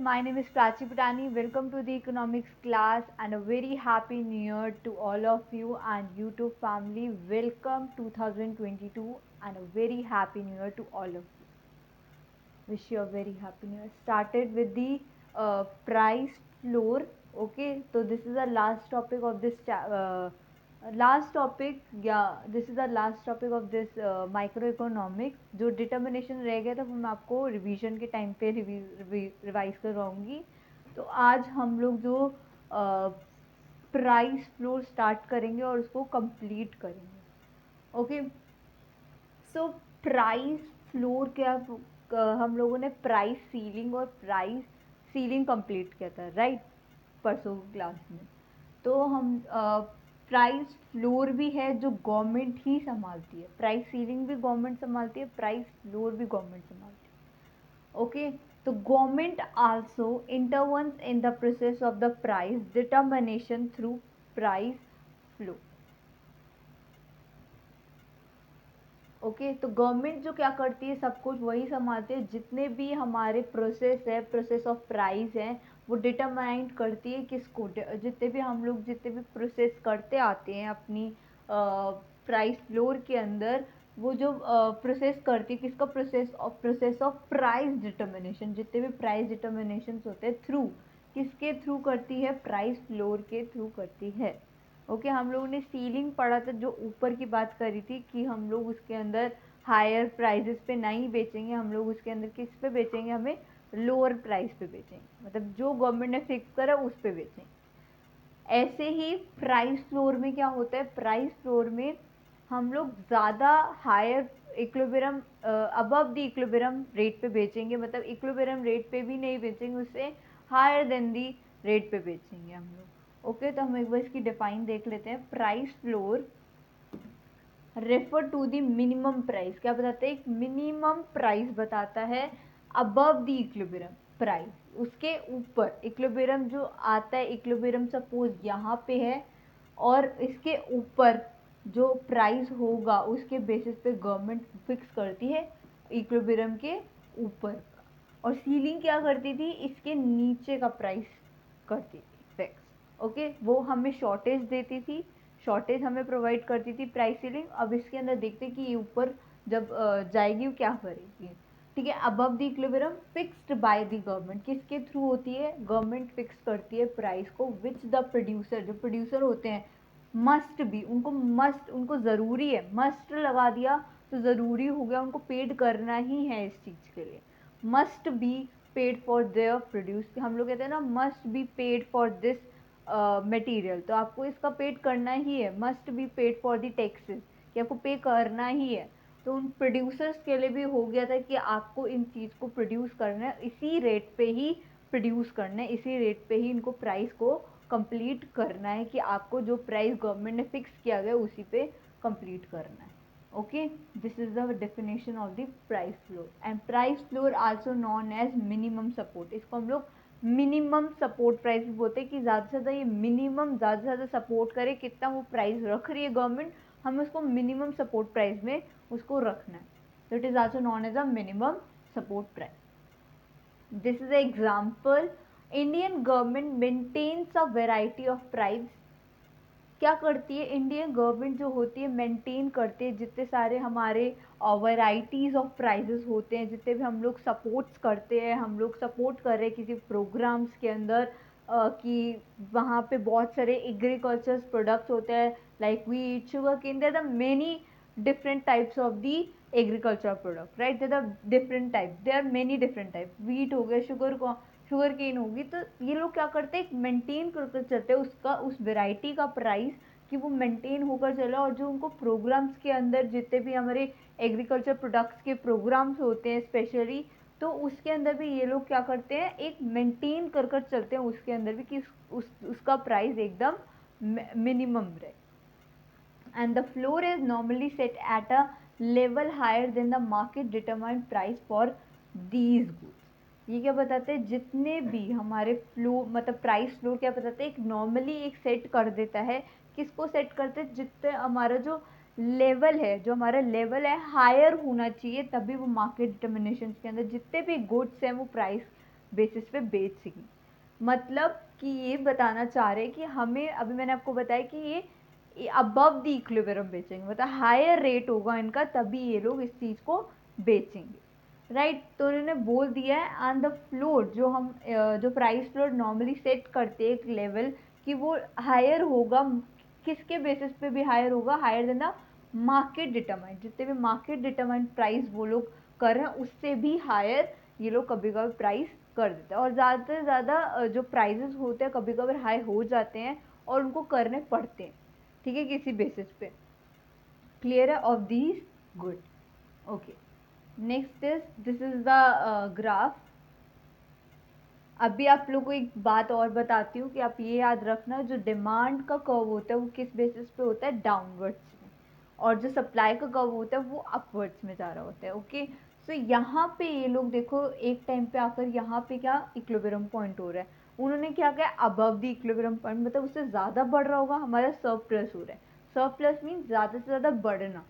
my name is Prachi Putani. Welcome to the economics class and a very happy new year to all of you and YouTube family. Welcome 2022 and a very happy new year to all of you. Wish you a very happy new year. Started with the price floor. Okay, so this is the last topic of this last topic. Yeah, this is the last topic of this microeconomics. जो determination रह गया था वो मैं आपको revision के time पे revise करवाऊंगी. तो आज हम लोग जो प्राइस फ्लोर स्टार्ट करेंगे और उसको कंप्लीट करेंगे. ओके, सो प्राइस फ्लोर क्या हम लोगों ने प्राइस सीलिंग और प्राइस सीलिंग कंप्लीट किया था, राइट, परसों क्लास में. तो हम प्राइस फ्लोर भी है जो गवर्नमेंट ही संभालती है. प्राइस सीलिंग भी गवर्नमेंट संभालती है, प्राइस फ्लोर भी गवर्नमेंट संभालती है. ओके, तो government also intervenes in the process of the price determination through price floor. Okay, तो गवर्नमेंट जो क्या करती है सब कुछ वही संभालती है. जितने भी हमारे प्रोसेस है, प्रोसेस ऑफ प्राइस है, वो डिटरमाइन करती है किसको. जितने भी हम लोग जितने भी प्रोसेस करते आते हैं अपनी प्राइस फ्लोर के अंदर, वो जो प्रोसेस करती है किसका, प्रोसेस ऑफ प्राइस डिटर्मिनेशन. जितने भी प्राइस डिटर्मिनेशन होते हैं थ्रू किसके थ्रू करती है, प्राइस फ्लोर के थ्रू करती है. ओके, हम लोगों ने सीलिंग पढ़ा था जो ऊपर की बात करी थी कि हम लोग उसके अंदर हायर प्राइजेस पे नहीं बेचेंगे, हम लोग उसके अंदर किस पे बेचेंगे, हमें लोअर प्राइस पे बेचेंगे, मतलब जो गवर्नमेंट ने फिक्स करा उस पे बेचेंगे. ऐसे ही प्राइस फ्लोर में क्या होता है, प्राइस फ्लोर में हम लोग ज़्यादा higher equilibrium above the equilibrium rate पे बेचेंगे, मतलब इक्विलिब्रियम रेट पे भी नहीं बेचेंगे, उससे हायर देन दी रेट पे बेचेंगे हम लोग. ओके, तो हम एक बार इसकी डिफाइन देख लेते हैं. Price floor refer to the minimum price. क्या बताता है, एक मिनिमम प्राइस बताता है अबव द इक्विलिब्रियम प्राइस. उसके ऊपर इक्विलिब्रियम जो आता है, इक्विलिब्रियम सपोज यहाँ पे है और इसके ऊपर जो प्राइस होगा उसके बेसिस पे गवर्नमेंट फिक्स करती है इक्विलिब्रियम के ऊपर. और सीलिंग क्या करती थी, इसके नीचे का प्राइस करती थी फिक्स. ओके, वो हमें शॉर्टेज देती थी, शॉर्टेज हमें प्रोवाइड करती थी प्राइस सीलिंग. अब इसके अंदर देखते कि ये ऊपर जब जाएगी वो क्या करेगी. ठीक है, above the equilibrium fixed by the government. किसके थ्रू होती है, गवर्नमेंट फिक्स करती है प्राइस को, विच द प्रोड्यूसर, जो प्रोड्यूसर होते हैं मस्ट बी, उनको ज़रूरी है, मस्ट लगा दिया तो ज़रूरी हो गया, उनको पेड करना ही है इस चीज़ के लिए. Must be paid for their produce. हम लोग कहते हैं ना, must be paid for this material, तो आपको इसका पेड करना ही है. Must be paid for the taxes, कि आपको पे करना ही है. तो उन प्रोड्यूसर्स के लिए भी हो गया था कि आपको इन चीज़ को प्रोड्यूस करना है, इसी रेट पे ही प्रोड्यूस करना है, इसी रेट पे ही इनको प्राइस को कंप्लीट करना है, कि आपको जो प्राइस गवर्नमेंट ने फिक्स किया गया उसी पे कंप्लीट करना है. Okay, this is the definition of the price floor. And price floor also known as minimum support. इसको हम लोग मिनिमम सपोर्ट प्राइस भी बोलते हैं, कि ज़्यादा से ज़्यादा ये मिनिमम ज़्यादा से ज़्यादा सपोर्ट करे, कितना वो प्राइस रख रही है गवर्नमेंट, हमें उसको मिनिमम सपोर्ट प्राइस में उसको रखना है. तो it is also known as a minimum support price. This is example. Indian government maintains a variety of price. क्या करती है इंडियन गवर्नमेंट जो होती है, मेंटेन करती है जितने सारे हमारे वैराइटीज़ ऑफ प्राइजेस होते हैं, जितने भी हम लोग सपोर्ट्स करते हैं, हम लोग सपोर्ट कर रहे हैं किसी प्रोग्राम्स के अंदर कि वहाँ पे बहुत सारे एग्रीकल्चर प्रोडक्ट्स होते हैं, like wheat, sugar cane, there are many different types of the agricultural product, right? there are different types, there are many different types. wheat हो गया, शुगर केन होगी, तो ये लोग क्या करते हैं, मेंटेन करके चलते हैं उसका, उस वेराइटी का प्राइस, कि वो मेंटेन होकर चला. और जो उनको प्रोग्राम्स के अंदर जितने भी हमारे एग्रीकल्चर प्रोडक्ट्स के प्रोग्राम्स होते हैं स्पेशली, तो उसके अंदर भी ये लोग क्या करते हैं, एक मेंटेन कर कर चलते हैं उसके अंदर भी, कि उसका प्राइस एकदम मिनिमम रहे. And the floor is normally set at a level higher than the market determined price for these goods. ये क्या बताते हैं, जितने भी हमारे फ्लो मतलब प्राइस फ्लोर क्या बताते हैं, एक नॉर्मली एक सेट कर देता है. किसको सेट करते हैं, जितने हमारा जो लेवल है, जो हमारा लेवल है हायर होना चाहिए, तभी वो मार्केट डिटर्मिनेशन के अंदर जितने भी गुड्स हैं वो प्राइस बेसिस पे बेच सकें। मतलब कि ये बताना चाह रहे हैं कि हमें, अभी मैंने आपको बताया कि ये अबव द इक्विलिब्रियम बेचेंगे, मतलब हायर रेट होगा इनका तभी ये लोग इस चीज़ को बेचेंगे, राइट। तो उन्होंने बोल दिया है एंड द फ्लोर, जो हम जो प्राइस फ्लोर नॉर्मली सेट करते हैं एक लेवल कि वो हायर होगा, किसके बेसिस पे भी हायर होगा, higher than the market determined, जितने भी मार्केट डिटरमाइंड प्राइस वो लोग कर रहे हैं उससे भी हायर ये लोग कभी कभी प्राइस कर देते हैं। और ज़्यादा से ज़्यादा जो प्राइजेस होते हैं कभी कभी हाई हो जाते हैं और उनको करने पड़ते हैं, ठीक है, किसी बेसिस पे। क्लियर है of these? Good. Okay, next is, this is the graph. अभी आप लोग को एक बात और बताती हूँ कि आप ये याद रखना, जो डिमांड का कर्व होता है वो किस बेसिस पे होता है, डाउनवर्ड्स में, और जो सप्लाई का कर्व होता है वो अपवर्ड्स में जा रहा होता है। ओके, सो यहाँ पे ये लोग देखो एक टाइम पे आकर यहाँ पे क्या इक्विलिब्रियम पॉइंट हो रहा है, उन्होंने क्या किया, अबव द इक्विलिब्रियम पॉइंट, मतलब उससे ज़्यादा बढ़ रहा होगा, हमारा सरप्लस हो रहा है। सरप्लस मीन ज़्यादा से ज़्यादा बढ़ना,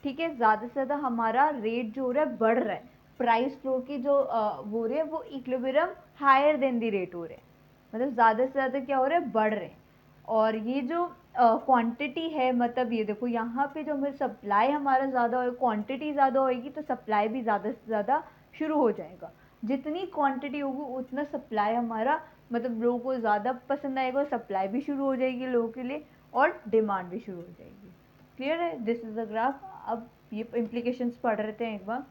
ठीक है, ज़्यादा से ज़्यादा हमारा रेट जो हो रहा है बढ़ रहा है, प्राइस फ्लो की जो वो हो रहे हैं वो equilibrium higher than the rate हो रहे हैं, मतलब ज़्यादा से ज़्यादा क्या हो रहा है, बढ़ रहे हैं। और ये जो क्वांटिटी है, मतलब ये देखो यहाँ पे जो हमें सप्लाई हमारा ज़्यादा हो, क्वांटिटी ज़्यादा होएगी तो सप्लाई भी ज़्यादा से ज़्यादा शुरू हो जाएगा। जितनी क्वांटिटी होगी उतना सप्लाई हमारा, मतलब लोगों को ज़्यादा पसंद आएगा, सप्लाई भी शुरू हो जाएगी लोगों के लिए और डिमांड भी शुरू हो जाएगी। क्लियर है? This is the graph. अब ये इम्प्लीकेशंस पढ़ रहे थे एक बार।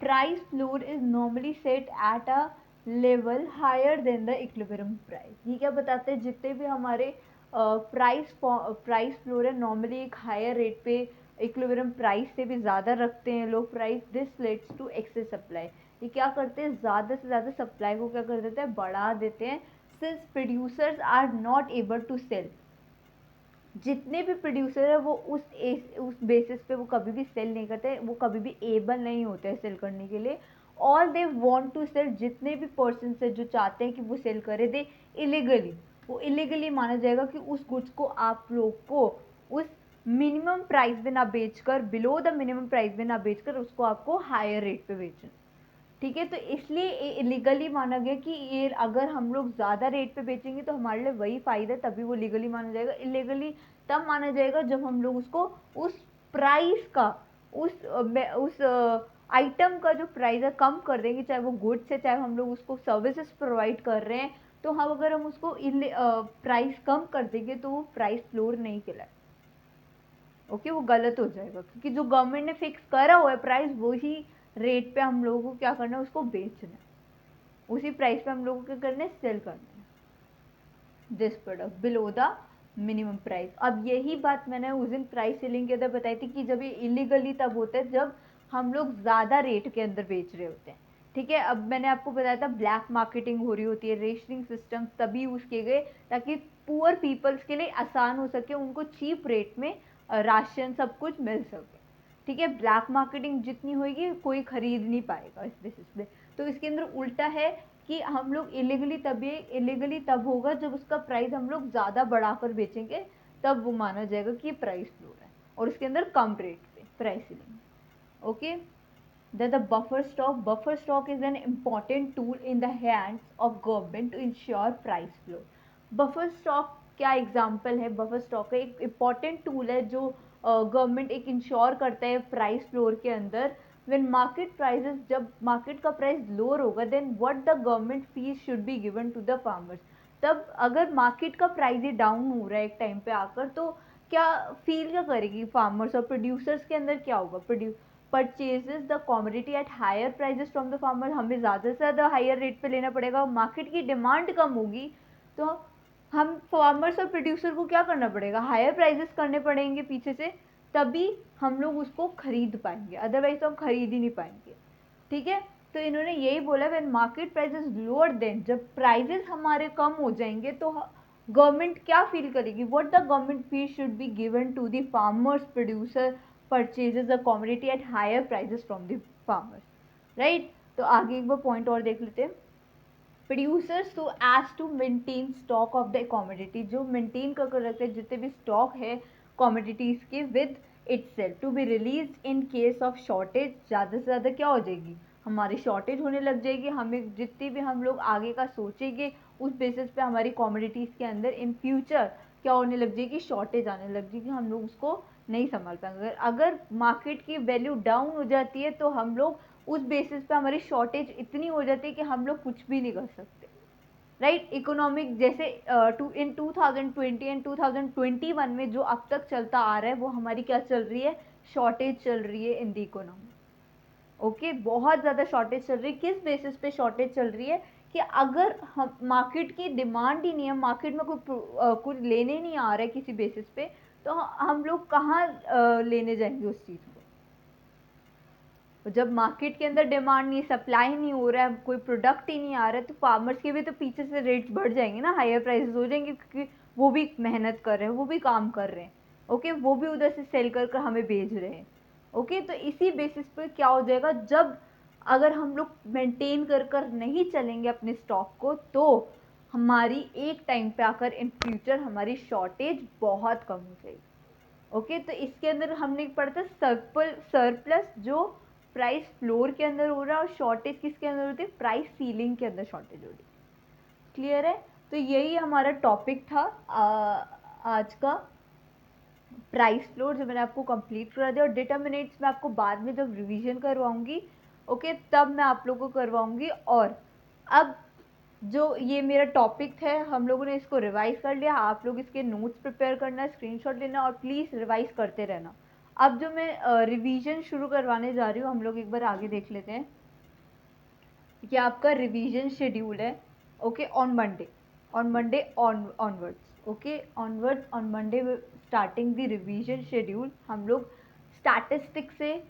Price floor is normally set at a level higher than the equilibrium price. ये क्या बताते हैं, जितने भी हमारे प्राइस फ्लोर है नॉर्मली एक हायर रेट पे इक्विलिब्रियम प्राइस से भी ज़्यादा रखते हैं लोग price. This leads to excess supply. ये क्या करते हैं, ज़्यादा से ज़्यादा सप्लाई को क्या कर देते हैं, बढ़ा देते हैं। Since producers are not able to sell, जितने भी प्रोड्यूसर है वो उस बेसिस पे वो कभी भी सेल नहीं करते, वो कभी भी एबल नहीं होते हैं सेल करने के लिए। All they want to sell, जितने भी पर्सन है जो चाहते हैं कि वो सेल करे, दे इलीगली, वो इलीगली माना जाएगा कि उस गुड्स को आप लोग को उस मिनिमम प्राइस पे ना बेचकर, बिलो द मिनिमम प्राइस पे ना बेचकर उसको आपको हायर रेट पे बेचना, ठीक है। तो इसलिए इलीगली माना गया कि ये अगर हम लोग ज़्यादा रेट पे बेचेंगे तो हमारे लिए वही फ़ायदा है, तभी वो लीगली माना जाएगा। इलीगली तब माना जाएगा जब हम लोग उसको उस प्राइस का, उस आइटम का जो प्राइस है कम कर देंगे, चाहे वो गुड्स है चाहे हम लोग उसको सर्विसेज प्रोवाइड कर रहे हैं, तो हम अगर हम उसको प्राइस कम कर देंगे तो वो प्राइस फ्लोर नहीं कहलाए। ओके, वो गलत हो जाएगा, क्योंकि जो गवर्नमेंट ने फिक्स करा हुआ है प्राइस, वही रेट पे हम लोगों को क्या करना है, उसको बेचना है, उसी प्राइस पे हम लोगों को क्या करना है, सेल करना है this product below the minimum price. अब यही बात मैंने उस दिन प्राइस सेलिंग के अंदर बताई थी कि जब ये इलीगली तब होता है जब हम लोग ज़्यादा रेट के अंदर बेच रहे होते हैं, ठीक है। अब मैंने आपको बताया था ब्लैक मार्केटिंग हो रही होती है, रेशनिंग सिस्टम तभी यूज़ किए गए ताकि पुअर पीपल्स के लिए आसान हो सके, उनको चीप रेट में राशन सब कुछ मिल सके, ठीक है। ब्लैक मार्केटिंग जितनी होगी कोई खरीद नहीं पाएगा इस बेसिस पे। तो इसके अंदर उल्टा है कि हम लोग इलीगली तब होगा जब उसका प्राइस हम लोग ज़्यादा बढ़ाकर बेचेंगे, तब वो माना जाएगा कि ये प्राइस फ्लोर है और उसके अंदर कम रेट पे price selling. Okay, the buffer stock is an important tool in the hands of government to ensure price flow। buffer stock क्या एग्जाम्पल है, बफर स्टॉक का एक इम्पॉर्टेंट टूल है जो गवर्नमेंट एक इंश्योर करता है प्राइस फ्लोर के अंदर। व्हेन मार्केट प्राइसेस, जब मार्केट का प्राइस लोअर होगा, then what the government fees should be given to the farmers. तब अगर मार्केट का प्राइस ही डाउन हो रहा है एक टाइम पे आकर, तो क्या फील क्या करेगी फार्मर्स और प्रोड्यूसर्स के अंदर, क्या होगा, purchases the commodity at higher prices from the farmer, हमें ज़्यादा से ज़्यादा हायर रेट पे लेना पड़ेगा, मार्केट की डिमांड कम होगी, तो हम फार्मर्स और प्रोड्यूसर को क्या करना पड़ेगा, हायर प्राइजेस करने पड़ेंगे पीछे से, तभी हम लोग उसको खरीद पाएंगे, अदरवाइज तो हम खरीद ही नहीं पाएंगे, ठीक है। तो इन्होंने यही बोला, when market prices lower, then जब प्राइजेस हमारे कम हो जाएंगे तो गवर्नमेंट क्या फील करेगी, what the government fee should be given to the farmers, producer purchases the commodity at higher prices from the farmers, right। तो आगे एक बार पॉइंट और देख लेते हैं। प्रोड्यूसर्स तो has to maintain stock of the commodity, जो मेंटेन कर रखते हैं जितने भी स्टॉक है कॉमोडिटीज के with itself to be release in case of shortage, ज़्यादा से ज़्यादा क्या हो जाएगी, हमारी शॉर्टेज होने लग जाएगी। हमें जितनी भी हम लोग आगे का सोचेंगे उस बेसिस पे हमारी कमोडिटीज़ के अंदर इन फ्यूचर क्या होने लग जाएगी, शॉर्टेज आने लग जाएगी, हम लोग उसको नहीं संभाल पाएंगे। अगर मार्केट की वैल्यू डाउन हो जाती है तो हम लोग उस बेसिस पे हमारी शॉर्टेज इतनी हो जाती है कि हम लोग कुछ भी नहीं कर सकते, राइट। इकोनॉमिक जैसे इन 2020 एंड 2021 में जो अब तक चलता आ रहा है वो हमारी क्या चल रही है, शॉर्टेज चल रही है इन द इकोनॉमी। ओके, बहुत ज़्यादा शॉर्टेज चल रही है। किस बेसिस पे शॉर्टेज चल रही है कि अगर हम मार्केट की डिमांड ही नहीं है, मार्केट में कुछ लेने नहीं आ रहा है किसी बेसिस पे, तो हम लोग कहाँ लेने जाएंगे उस चीज़ को। जब मार्केट के अंदर डिमांड नहीं, सप्लाई नहीं हो रहा है, कोई प्रोडक्ट ही नहीं आ रहा है, तो फार्मर्स के भी तो पीछे से रेट्स बढ़ जाएंगे ना, हायर प्राइसेस हो जाएंगे, क्योंकि वो भी मेहनत कर रहे हैं, वो भी काम कर रहे हैं। ओके, वो भी उधर से सेल कर हमें बेच रहे हैं। ओके, तो इसी बेसिस पे क्या हो जाएगा, जब अगर हम लोग मेंटेन कर नहीं चलेंगे अपने स्टॉक को, तो हमारी एक टाइम पे आकर इन फ्यूचर हमारी शॉर्टेज बहुत कम हो जाएगी। ओके, तो इसके अंदर हमने पढ़ा था सरप्लस जो प्राइस फ्लोर के अंदर हो रहा है, और शॉर्टेज किसके अंदर होती है, प्राइस सीलिंग के अंदर शॉर्टेज हो रही है। क्लियर है। तो यही हमारा टॉपिक था आज का, प्राइस फ्लोर, जो मैंने आपको कंप्लीट करा दिया। और डिटर्मिनेंट्स मैं आपको बाद में जब रिवीजन करवाऊंगी, ओके, तब मैं आप लोगों को करवाऊंगी। और अब जो ये मेरा टॉपिक है, हम लोगों ने इसको रिवाइज कर लिया, आप लोग इसके नोट्स प्रिपेयर करना, स्क्रीनशॉट लेना और प्लीज़ रिवाइज करते रहना। अब जो मैं रिवीजन शुरू करवाने जा रही हूँ, हम लोग एक बार आगे देख लेते हैं कि आपका रिवीजन शेड्यूल है। Okay, on Monday onwards, okay, onwards on Monday starting the revision schedule. हम लोग स्टैटिस्टिक से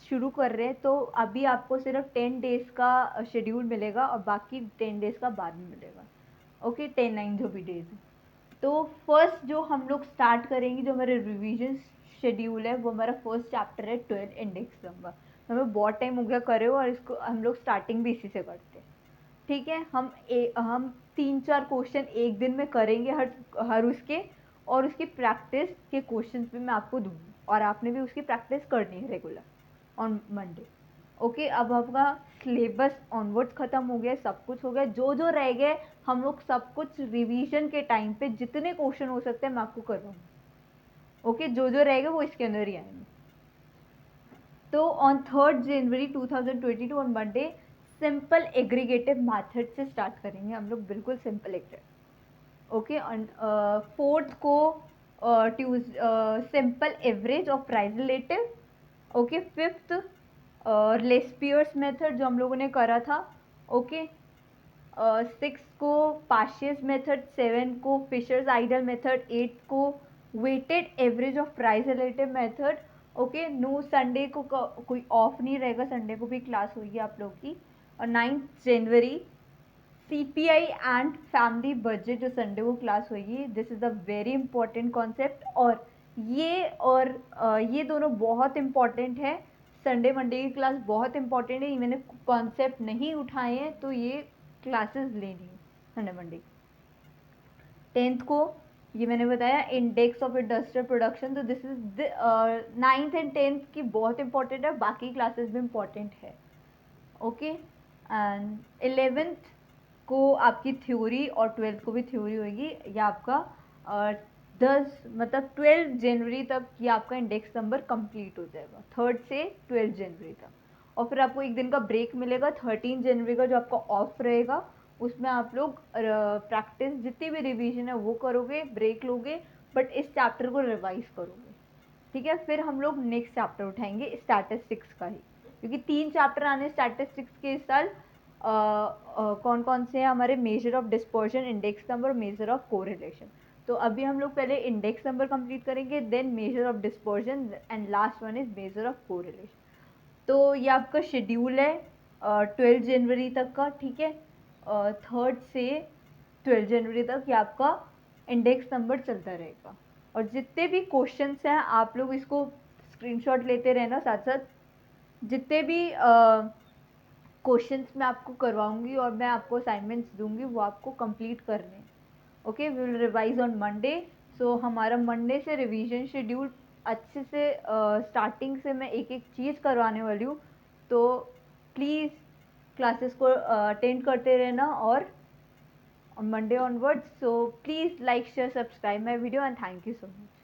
शुरू कर रहे हैं, तो अभी आपको सिर्फ 10 डेज का शेड्यूल मिलेगा और बाकी 10 डेज का बाद में मिलेगा। ओके, 10-9 जो भी डेज है। तो फर्स्ट जो हम लोग स्टार्ट करेंगे, जो हमारे रिवीजन शेड्यूल है, वो हमारा फर्स्ट चैप्टर है 12 इंडेक्स नंबर। हमें बहुत टाइम हो गया करे हो, और इसको हम लोग स्टार्टिंग भी इसी से करते हैं। ठीक है, हम 3-4 क्वेश्चन एक दिन में करेंगे हर उसके, और उसकी प्रैक्टिस के क्वेश्चन भी मैं आपको दूंगी, और आपने भी उसकी प्रैक्टिस करनी है रेगुलर ऑन मंडे। ओके, अब आपका सिलेबस ऑनवर्ड्स खत्म हो गया, सब कुछ हो गया। जो जो रह गए हम लोग सब कुछ रिवीजन के टाइम पे जितने क्वेश्चन हो सकते हैं मैं आपको करवाऊंगी। ओके, जो जो रह गए वो इसके अंदर ही आएंगे। तो on 3 January 2022 on Monday simple aggregative method से स्टार्ट करेंगे हम लोग, बिल्कुल simple aggregative. Okay, on 4th को सिंपल एवरेज और price relative. Okay, 5th Laspeyres method जो हम लोगों ने करा था। ओके, 6 को पाशियस मेथड, 7 को फिशर्स आइडल मेथड, 8 को weighted average of price relative method. Okay, no Sunday को कोई ऑफ नहीं रहेगा, संडे को भी क्लास होगी आप लोग की। और 9th January CPI and family budget, जो संडे को क्लास होगी। This is a very important concept, ये दोनों बहुत इंपॉर्टेंट है। संडे मंडे की क्लास बहुत इंपॉर्टेंट है, ये मैंने कॉन्सेप्ट नहीं उठाए हैं तो ये क्लासेस लेनी है संडे मंडे। 10th को ये मैंने बताया इंडेक्स ऑफ इंडस्ट्रियल प्रोडक्शन, तो this is 9th and 10th की बहुत इंपॉर्टेंट है, बाकी क्लासेस भी इंपॉर्टेंट है। ओके, एंड 11th को आपकी थ्योरी और 12th को भी थ्योरी होगी। या आपका 12 जनवरी तक ये आपका इंडेक्स नंबर कंप्लीट हो जाएगा, 3rd से 12 जनवरी तक। और फिर आपको एक दिन का ब्रेक मिलेगा 13 जनवरी का, जो आपका ऑफ रहेगा। उसमें आप लोग प्रैक्टिस जितनी भी रिवीजन है वो करोगे, ब्रेक लोगे, बट इस चैप्टर को रिवाइज करोगे। ठीक है, फिर हम लोग नेक्स्ट चैप्टर उठाएंगे स्टैटिस्टिक्स का ही, क्योंकि 3 चैप्टर आने स्टैटिस्टिक्स के इस साल। कौन कौन से हैं हमारे, measure of dispersion, index number, measure of correlation. तो अभी हम लोग पहले इंडेक्स नंबर कंप्लीट करेंगे, then measure of dispersion, and last one is measure of correlation. तो ये आपका शेड्यूल है 12 जनवरी तक का। ठीक है, 3rd से 12 जनवरी तक ये आपका इंडेक्स नंबर चलता रहेगा। और जितने भी क्वेश्चंस हैं आप लोग इसको स्क्रीनशॉट लेते रहना, साथ साथ जितने भी क्वेश्चंस मैं आपको करवाऊंगी और मैं आपको असाइनमेंट्स दूंगी वो आपको कंप्लीट करने हैं। Okay, we will revise on Monday. So हमारा मंडे से रिवीजन शेड्यूल अच्छे से स्टार्टिंग से मैं एक एक चीज़ करवाने वाली हूँ। तो प्लीज़ क्लासेस को अटेंड करते रहना, और on Monday onwards. So please like, share, subscribe my video, and thank you so much.